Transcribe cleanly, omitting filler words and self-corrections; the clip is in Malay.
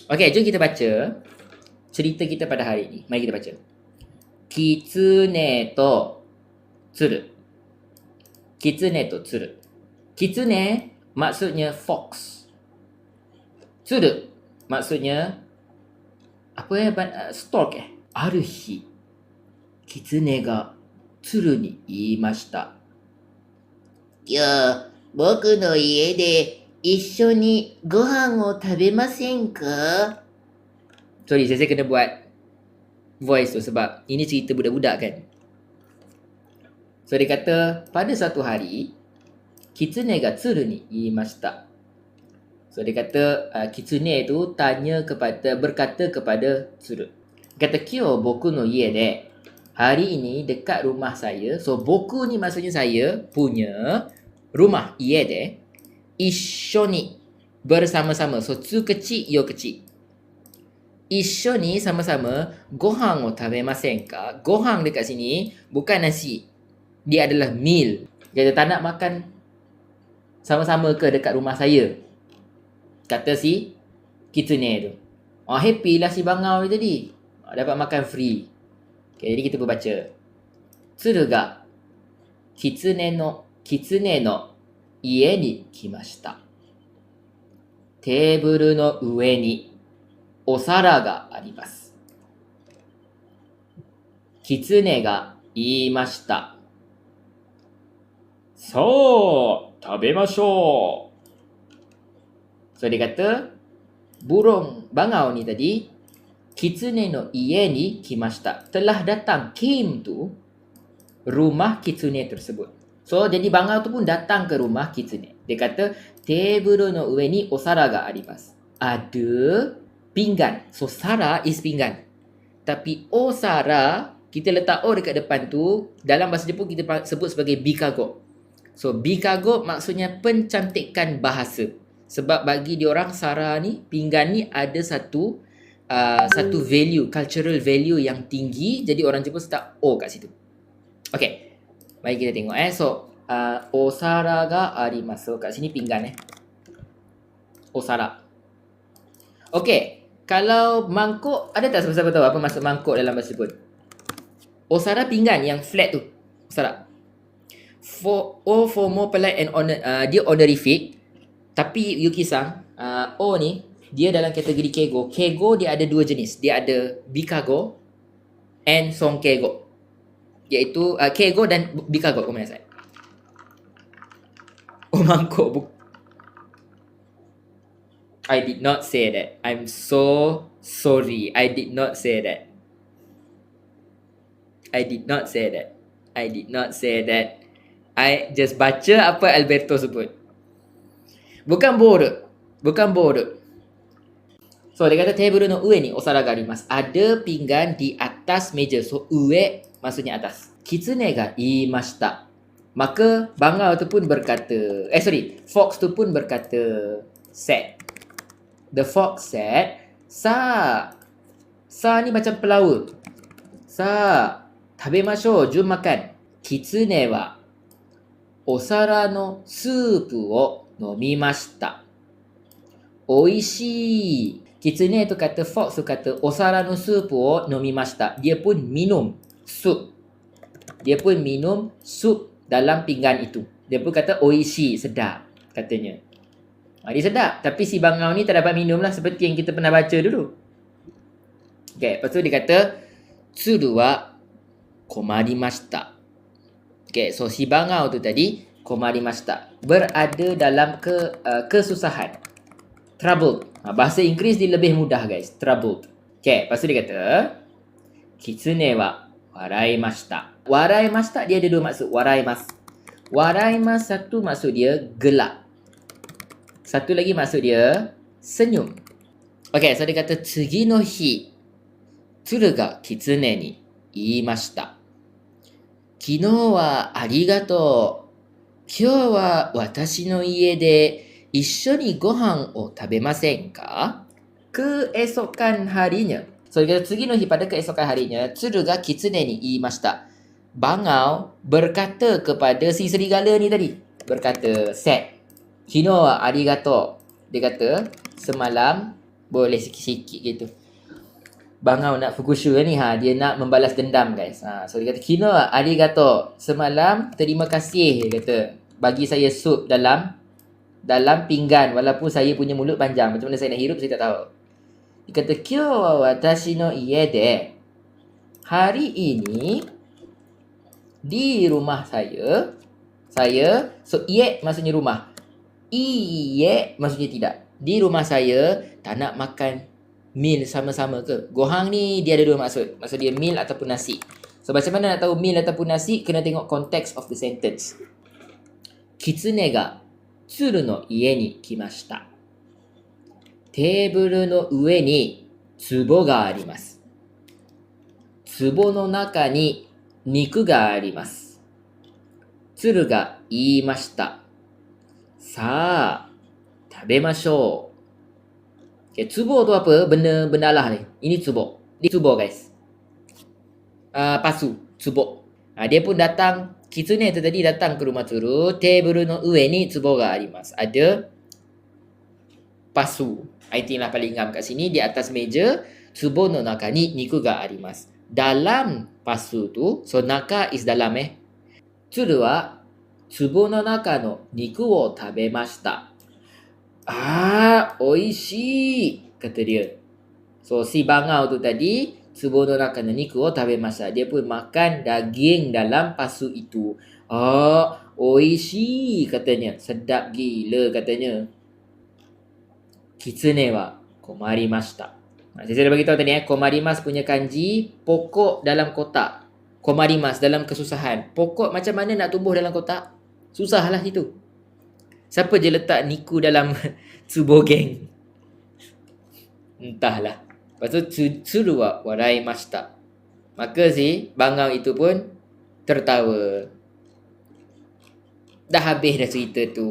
Okey, jom kita baca cerita kita pada hari ini. Mari kita baca. Kitsune to tsuru. Kitsune to tsuru. Kitsune maksudnya fox. Tsuru maksudnya apa stork Aruhi, kitsune ga tsuru ni iimashita. 今日、僕の家で一緒にご飯を食べませんか？ Sorry, saya kena buat voice tu sebab ini cerita budak-budak kan. So dia kata pada satu hari kitsune ga tsuru ni iimashita. So dia kata kitsune tu berkata kepada tsuru. Dia kata kyo boku no ie de, hari ini dekat rumah saya. So boku ni maksudnya saya punya rumah, ie de issho ni bersama-sama. So tsu kecil, yo kecil. Issho ni sama-sama, gohan o tabemasen ka? Gohan dekat sini bukan nasi. Dia adalah meal. Dia kata tak nak makan sama-sama ke dekat rumah saya? Kata si kitsune tu. Happy lah si bangau ni tadi. Dapat makan free. Okay, jadi kita berbaca. Tsuru ga kitsune no ie ni kimashita. Teburu no ue ni osara ga arimasu. Kitsune ga iimashita. So, tabemashou. So dia kata burung bangau ni tadi kitsune no ie ni kimashita, telah datang, came tu rumah kitsune tersebut. So jadi bangau tu pun datang ke rumah kitsune. Dia kata teburu no ue ni osara ga arimasu. Ada pinggan. So sara is pinggan. Tapi osara kita letak o dekat depan tu, dalam bahasa Jepun kita sebut sebagai bikago. So bikago maksudnya pencantikan bahasa. Sebab bagi diorang sara ni, pinggan ni ada satu value, cultural value yang tinggi. Jadi orang Jepun letak o kat situ. Okay, mari kita tengok So osara ga arimasu. Kat sini pinggan osara. Okay, kalau mangkuk, ada tak siapa-siapa tahu apa maksud mangkuk dalam bahasa Jepun? Osara pinggan yang flat tu, osara. For more polite and dia honorific. Tapi Yuki-san, O ni dia dalam kategori keigo. Keigo dia ada dua jenis. Dia ada bikago and sonkeigo. Iaitu keigo dan bikago. Mangkuk. I did not say that. I'm so sorry. I did not say that. I just baca apa Alberto sebut. Bukan bodoh. So dia kata teburu no ue ni osara ga arimasu. Ada pinggan di atas meja. So ue maksudnya atas. Kitsune ga iimashita. Maka bangau tu pun berkata, fox tu pun berkata, said. The fox said, sa ni macam pelawa. Sa tabemashou, jom makan. Kitsune wa osara no supu o nomimashita. Oishii. Kitsune tu kata, fox tu kata, osara no supu o nomimashita. Dia pun minum sup. Dalam pinggan itu. Dia pun kata oishii, sedap katanya. Dia sedap. Tapi si bangau ni tak dapat minum lah, seperti yang kita pernah baca dulu. Okay, lepas tu dia kata tsuru wa komarimashita. Okay, so si bangau tu tadi komarimashita, berada dalam kesusahan, troubled. Bahasa Inggeris dia lebih mudah guys, troubled. Okay, lepas tu dia kata kitsune wa waraimashita. Waraimashita dia ada dua maksud. Waraimas satu maksud dia gelak, satu lagi maksud dia senyum. Okay, so dia kata tsugi no hi tsuru ga kitsune ni iimashita. Kino wa arigatou. Kyou wa watashi no ie de issho ni gohan o tabemasen ka? Keesokan harinya. So dia kata tsugi no hi, pada keesokan harinya, tsuru ga kitsune ni iimashita. Bangau berkata kepada si serigala ni tadi. Berkata, said. Kino wa arigatou. Dia kata, semalam Boleh sikit-sikit gitu. Bangau nak Fukushu ni, dia nak membalas dendam guys. So dia kata, Kino arigato. Semalam terima kasih, dia kata. Bagi saya sup dalam pinggan walaupun saya punya mulut panjang. Macam mana saya nak hirup saya tak tahu. Dia kata, Kyo wa watashi no ie de. Hari ini di rumah saya, so ie maksudnya rumah. Iye maksudnya tidak. Di rumah saya tak nak makan meal sama-sama ke? Gohang ni dia ada dua maksud. Maksud dia meal ataupun nasi. So macam mana nak tahu meal ataupun nasi? Kena tengok context of the sentence. Kitsune ga tsuru no ie ni kimashita. Teburu no ue ni tsubo ga arimasu. Tsubo no naka ni niku ga arimasu. Tsuru ga iimashita. Sa, tabemashou. Okay, tsubo tu apa? Benda lah ni. Ini tsubo. Ini tsubo guys. Pasu, tsubo. Dia pun datang, Kitsune tu tadi datang ke rumah Tsuru. Teburu no ue ni tsubo ga arimasu. Ada pasu. I think lah paling ngam kat sini. Di atas meja, tsubo no naka ni niku ga arimasu. Dalam pasu tu, so naka is dalam Tsuru wa tsubo no naka no niku wo tabemashita. Oishii, kata dia. So si bangau tu tadi, tsubo no naka no niku wo tabemashita. Dia pun makan daging dalam pasu itu. Oishii, katanya. Sedap gila, katanya. Kitsune wa komarimashita. Saya dah bagi tahu tadi komarimas punya kanji pokok dalam kotak. Komarimas dalam kesusahan. Pokok macam mana nak tumbuh dalam kotak? Susah lah itu. Siapa je letak niku dalam tsubo geng? Entahlah. Lepas tu tsuru wa waraimashita. Maka si bangau itu pun tertawa. Dah habis dah cerita tu.